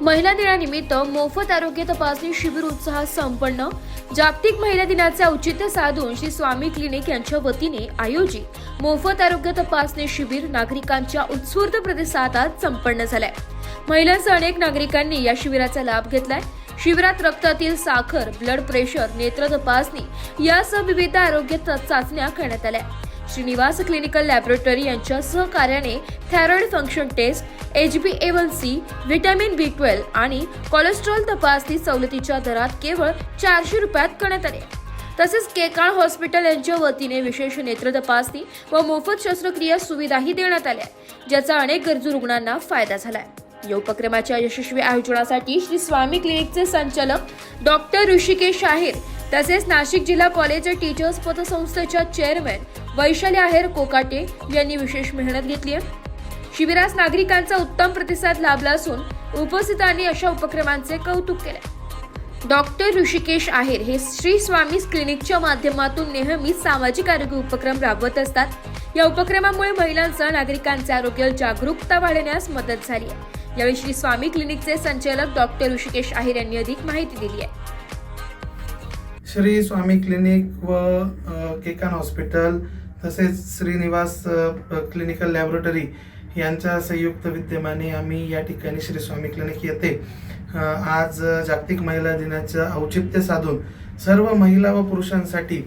महिला दिनानिमित्त मोफत आरोग्य तपासणी शिबिर उत्साहात संपन्न। जागतिक महिला दिनाचे औचित्य साधून श्री स्वामी क्लिनिक यांच्या वतीने आयोजित मोफत आरोग्य तपासणी शिबिर नागरिकांच्या उत्स्फूर्त प्रतिसादात संपन्न झाले। महिलांसह अनेक नागरिकांनी या शिबिराचा लाभ घेतलाय। शिबिरात रक्तातील साखर, ब्लड प्रेशर, नेत्र तपासणी यासह विविध आरोग्य चाचण्या करण्यात आल्या। श्रीनिवास क्लिनिकल लॅबोरेटरी यांच्या सहकार्याने thyroid function taste, HbA1c, vitamin B12 आणि कोलेस्ट्रॉल तपासणी सवलतीच्या दरात केवळ 400 रुपयात करण्यात आली। तसेच केकाळ हॉस्पिटल यांच्या वतीने विशेष नेत्र तपासणी व मोफत शस्त्रक्रिया सुविधाही देण्यात आल्या, ज्याचा अनेक गरजू रुग्णांना फायदा झालाय। या उपक्रमाच्या यशस्वी आयोजनासाठी श्री स्वामी क्लिनिकचे संचालक डॉक्टर ऋषिकेश आहेर तसेच नाशिक जिल्हा कॉलेज टीचर्स पतसंस्थेच्या चेअरमॅन वैशाली आहेर कोकाटे यांनी विशेष मेहनत घेतली आहे। शिबिरास नागरिकांचा उत्तम प्रतिसाद लाभला असून उपस्थितांनी अशा उपक्रमांचे कौतुक केले। डॉक्टर ऋषिकेश आहेर हे श्री स्वामी क्लिनिकच्या माध्यमातून नेहमी सामाजिक आरोग्य उपक्रम राबवत असतात। या उपक्रमामुळे महिलांचा नागरिकांचे आरोग्य जागरूकता वाढवण्यास मदत झाली आहे। यावेळी श्री स्वामी क्लिनिकचे संचालक डॉक्टर ऋषिकेश आहेर यांनी अधिक माहिती दिली आहे। श्री स्वामी क्लिनिक व केकान हॉस्पिटल तसेच श्रीनिवास क्लिनिकल लॅबोरेटरी यांच्या संयुक्त विद्यमाने आम्ही या ठिकाणी श्री स्वामी क्लिनिक येथे आज जागतिक महिला दिनाचं औचित्य साधून सर्व महिला व पुरुषांसाठी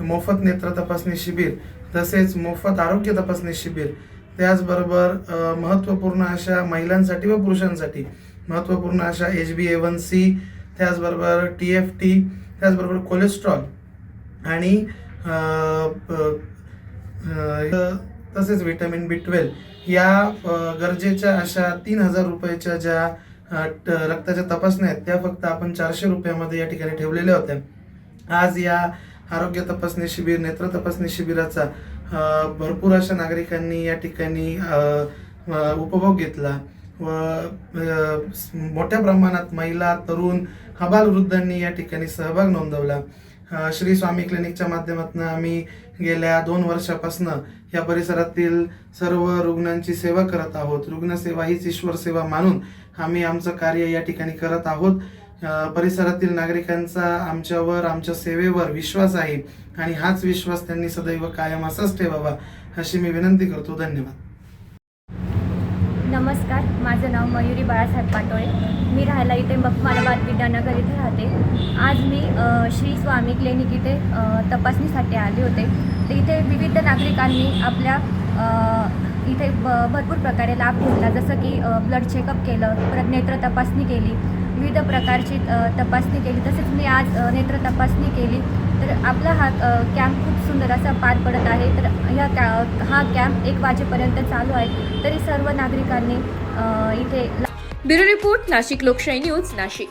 मोफत नेत्र तपासणी शिबिर तसेच मोफत आरोग्य तपासणी शिबिर, त्याचबरोबर महत्त्वपूर्ण अशा महिलांसाठी व पुरुषांसाठी महत्त्वपूर्ण अशा HbA1c, त्याचबरोबर TFT, त्याचबरोबर कोलेस्ट्रॉल आणि तसेच व्हिटॅमिन B12 या गरजेच्या अशा 3000 रुपयाच्या ज्या रक्ताच्या तपासण्या आहेत त्या फक्त आपण 400 रुपयामध्ये या ठिकाणी ठेवलेल्या होत्या। आज या आरोग्य तपासणी शिबिर, नेत्र तपासणी शिबिराचा भरपूर अशा नागरिकांनी या ठिकाणी उपभोग घेतला व मोठ्या प्रमाणात महिला, तरुण, आबालवृद्धांनी या ठिकाणी सहभाग नोंदवला। श्री स्वामी क्लिनिकच्या माध्यमातून आम्ही गेल्या 2 वर्षापासून या परिसरातील सर्व रुग्णांची सेवा करत आहोत। रुग्णसेवा हीच ईश्वर सेवा मानून आम्ही आमचं कार्य या ठिकाणी करत आहोत। परिसरातील नागरिकांचा आमच्यावर, आमच्या सेवेवर विश्वास आहे आणि हाच विश्वास त्यांनी सदैव कायम असाच ठेवावा अशी मी विनंती करतो। धन्यवाद। नमस्कार, माझं नाव मयुरी बाळासाहेब पाटोळे। मी राहायला इथे मखमालाबाद विद्यानगर इथे राहते। आज मी श्री स्वामी क्लिनिक इथे तपासणीसाठी आले होते। तर इथे विविध नागरिकांनी आपल्या इथे भरपूर प्रकारे लाभ घेतला, जसं की ब्लड चेकअप केलं, परत नेत्र तपासणी केली, विविध प्रकारची तपासणी केली। तसेच मी आज नेत्र तपासणी केली। तर आपला हा कॅम्प खूप सुंदर असा पार पडत आहे। तर हा कॅम्प 1 वाजेपर्यंत चालू आहे। तरी सर्व नागरिकांनी इथे ब्युरो रिपोर्ट, नाशिक लोकशाही न्यूज, नाशिक।